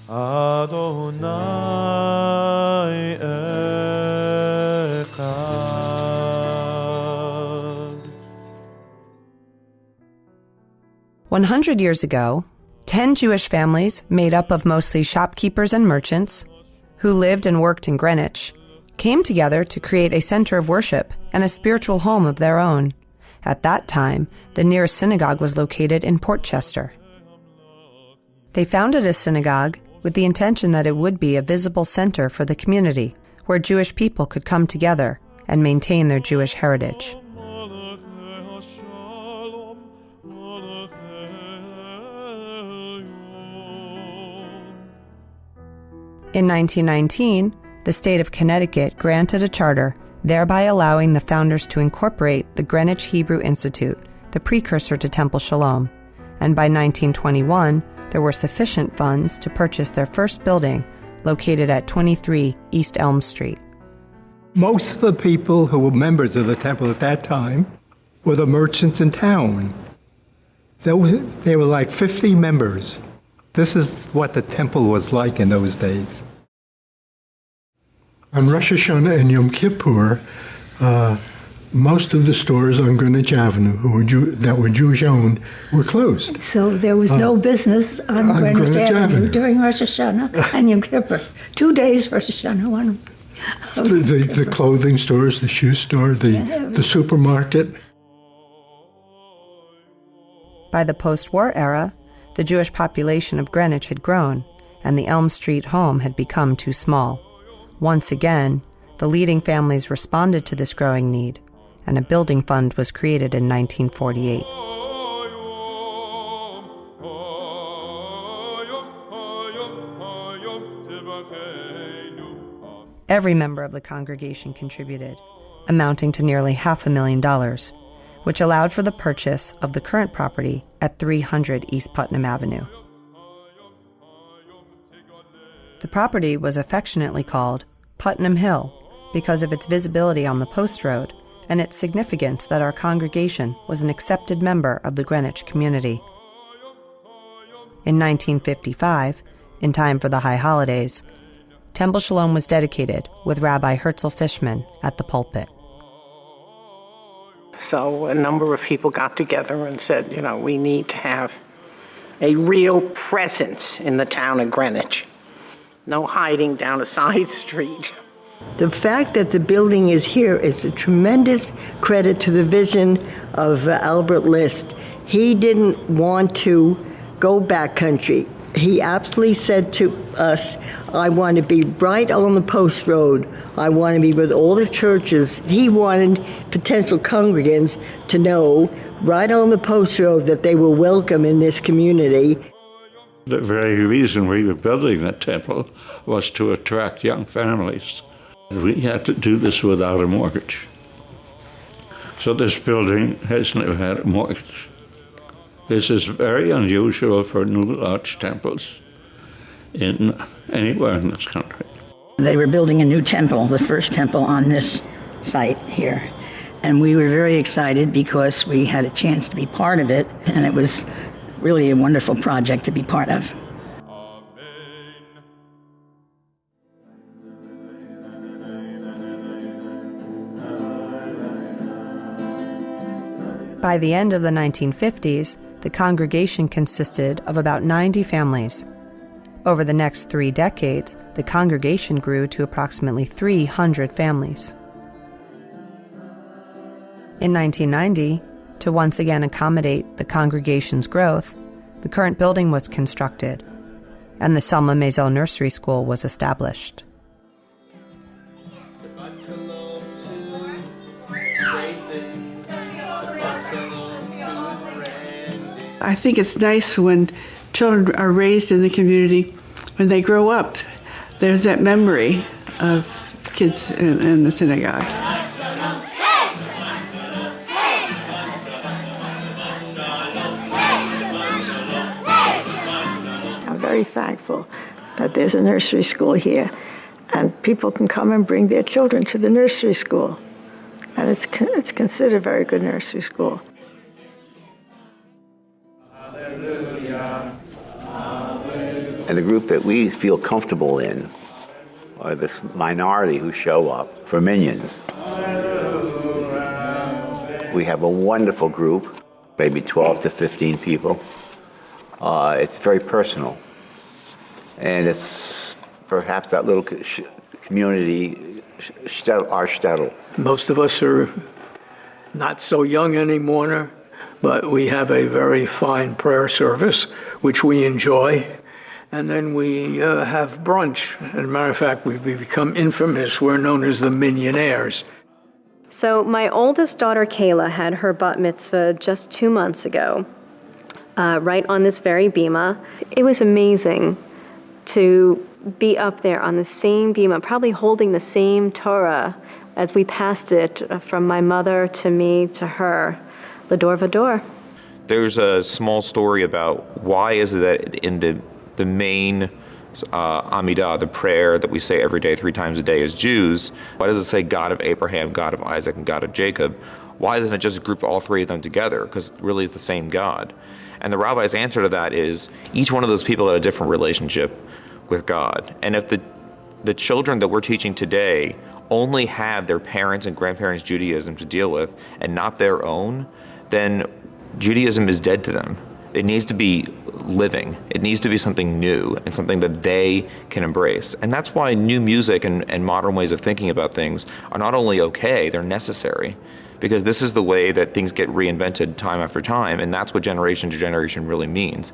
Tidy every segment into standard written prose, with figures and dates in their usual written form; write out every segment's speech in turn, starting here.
Adonai echad. 100 years ago, 10 Jewish families made up of mostly shopkeepers and merchants who lived and worked in Greenwich came together to create a center of worship and a spiritual home of their own. At that time, the nearest synagogue was located in Portchester. They founded a synagogue with the intention that it would be a visible center for the community where Jewish people could come together and maintain their Jewish heritage. In 1919, the state of Connecticut granted a charter, thereby allowing the founders to incorporate the Greenwich Hebrew Institute, the precursor to Temple Sholom, and by 1921, there were sufficient funds to purchase their first building, located at 23 East Elm Street. Most of the people who were members of the temple at that time were the merchants in town. They were like 50 members. This is what the temple was like in those days. On Rosh Hashanah and Yom Kippur, most of the stores on Greenwich Avenue that were Jewish-owned were closed. So there was no business on Greenwich Avenue during Rosh Hashanah and Yom Kippur. 2 days Rosh Hashanah, one. The clothing stores, the shoe store, the supermarket. By the post-war era, the Jewish population of Greenwich had grown, and the Elm Street home had become too small. Once again, the leading families responded to this growing need, and a building fund was created in 1948. Every member of the congregation contributed, amounting to nearly $500,000, which allowed for the purchase of the current property at 300 East Putnam Avenue. The property was affectionately called Putnam Hill because of its visibility on the post road and its significance that our congregation was an accepted member of the Greenwich community. In 1955, in time for the high holidays, Temple Sholom was dedicated with Rabbi Herzl Fishman at the pulpit. So a number of people got together and said, we need to have a real presence in the town of Greenwich. No hiding down a side street. The fact that the building is here is a tremendous credit to the vision of Albert List. He didn't want to go backcountry. He absolutely said to us, I want to be right on the post road. I want to be with all the churches. He wanted potential congregants to know right on the post road that they were welcome in this community. The very reason we were building the temple was to attract young families. We had to do this without a mortgage. So this building has never had a mortgage. This is very unusual for new large temples anywhere in this country. They were building a new temple, the first temple on this site here. And we were very excited because we had a chance to be part of it, and it was really a wonderful project to be part of. By the end of the 1950s, the congregation consisted of about 90 families. Over the next 3 decades, the congregation grew to approximately 300 families. In 1990, to once again accommodate the congregation's growth, the current building was constructed, and the Selma Maisel Nursery School was established. I think it's nice when children are raised in the community, when they grow up, there's that memory of kids in the synagogue. very thankful that there's a nursery school here, and people can come and bring their children to the nursery school. And it's considered a very good nursery school. And the group that we feel comfortable in are this minority who show up for minions. We have a wonderful group, maybe 12 to 15 people. It's very personal. And it's perhaps that little community, our shtetl. Most of us are not so young anymore, but we have a very fine prayer service, which we enjoy. And then we have brunch. As a matter of fact, we've become infamous. We're known as the Millionaires. So my oldest daughter, Kayla, had her bat mitzvah just 2 months ago, right on this very bima. It was amazing to be up there on the same bima, probably holding the same Torah as we passed it from my mother to me to her, Lador Vador. There's a small story about why is it that in the main Amidah, the prayer that we say every day 3 times a day as Jews, why does it say God of Abraham, God of Isaac, and God of Jacob? Why doesn't it just group all 3 of them together? Because it really is the same God. And the rabbi's answer to that is each one of those people had a different relationship with God. And if the children that we're teaching today only have their parents' and grandparents' Judaism to deal with and not their own, then Judaism is dead to them. It needs to be living. It needs to be something new and something that they can embrace. And that's why new music and modern ways of thinking about things are not only okay, they're necessary. Because this is the way that things get reinvented time after time, and that's what generation to generation really means.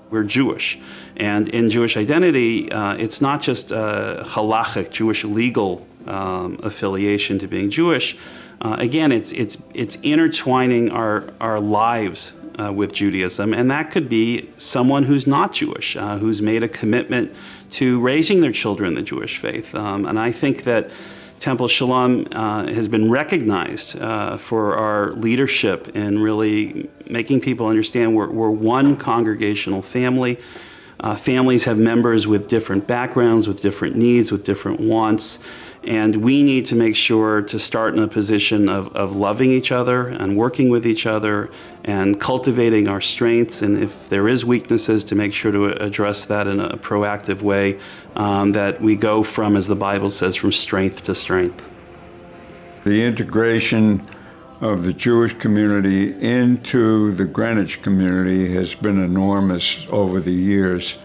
We're Jewish, and in Jewish identity, it's not just a halachic, Jewish legal affiliation to being Jewish. Again, it's intertwining our lives with Judaism, and that could be someone who's not Jewish, who's made a commitment to raising their children in the Jewish faith. And I think that Temple Sholom has been recognized for our leadership in really making people understand we're one congregational family. Families have members with different backgrounds, with different needs, with different wants. And we need to make sure to start in a position of loving each other and working with each other and cultivating our strengths. And if there is weaknesses, to make sure to address that in a proactive way, that we go from, as the Bible says, from strength to strength. The integration of the Jewish community into the Greenwich community has been enormous over the years.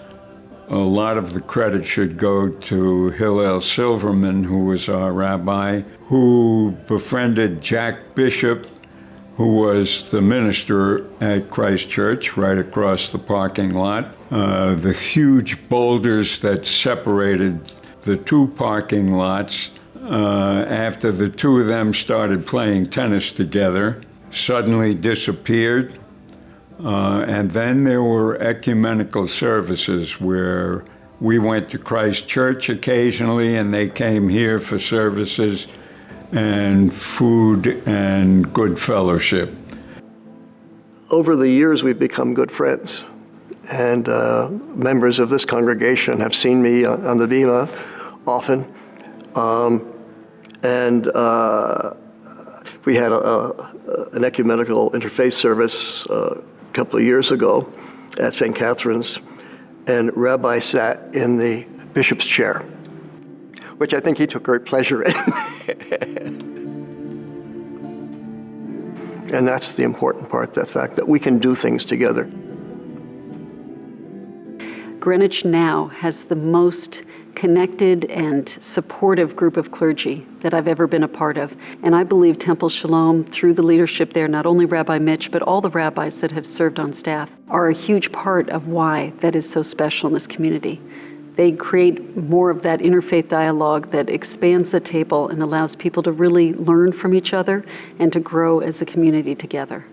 A lot of the credit should go to Hillel Silverman, who was our rabbi, who befriended Jack Bishop, who was the minister at Christ Church right across the parking lot. The huge boulders that separated the 2 parking lots after the 2 of them started playing tennis together suddenly disappeared. And then there were ecumenical services where we went to Christ Church occasionally and they came here for services and food and good fellowship. Over the years, we've become good friends. And members of this congregation have seen me on the bima often. We had an ecumenical interfaith service a couple of years ago at St. Catherine's, and Rabbi sat in the bishop's chair, which I think he took great pleasure in. And that's the important part, the fact that we can do things together. Greenwich now has the most connected and supportive group of clergy that I've ever been a part of. And I believe Temple Sholom, through the leadership there, not only Rabbi Mitch, but all the rabbis that have served on staff, are a huge part of why that is so special in this community. They create more of that interfaith dialogue that expands the table and allows people to really learn from each other and to grow as a community together.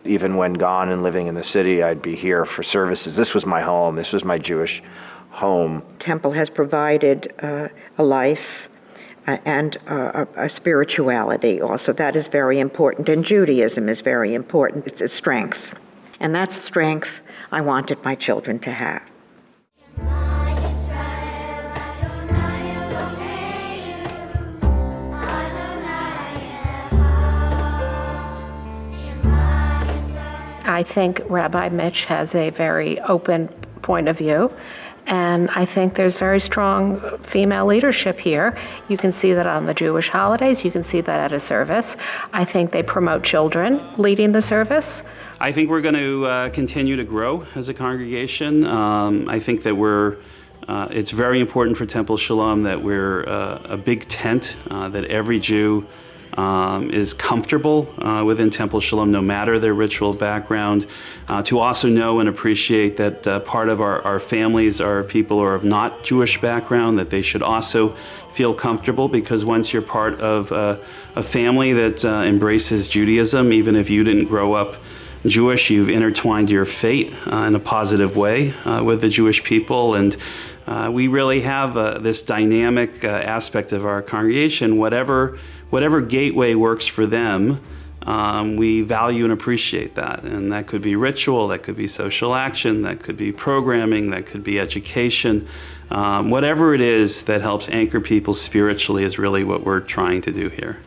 Even when gone and living in the city, I'd be here for services. This was my home. This was my Jewish home. Temple has provided a life and a spirituality also. That is very important, and Judaism is very important. It's a strength, and that's strength I wanted my children to have. I think Rabbi Mitch has a very open point of view. And I think there's very strong female leadership here. You can see that on the Jewish holidays. You can see that at a service. I think they promote children leading the service. I think we're going to continue to grow as a congregation. I think that it's very important for Temple Sholom that we're a big tent, that every Jew is comfortable within Temple Sholom, no matter their ritual background, to also know and appreciate that part of our families are people who are of not Jewish background, that they should also feel comfortable, because once you're part of a family that embraces Judaism, even if you didn't grow up Jewish, you've intertwined your fate in a positive way with the Jewish people. And we really have this dynamic aspect of our congregation. Whatever gateway works for them, we value and appreciate that. And that could be ritual, that could be social action, that could be programming, that could be education. Whatever it is that helps anchor people spiritually is really what we're trying to do here.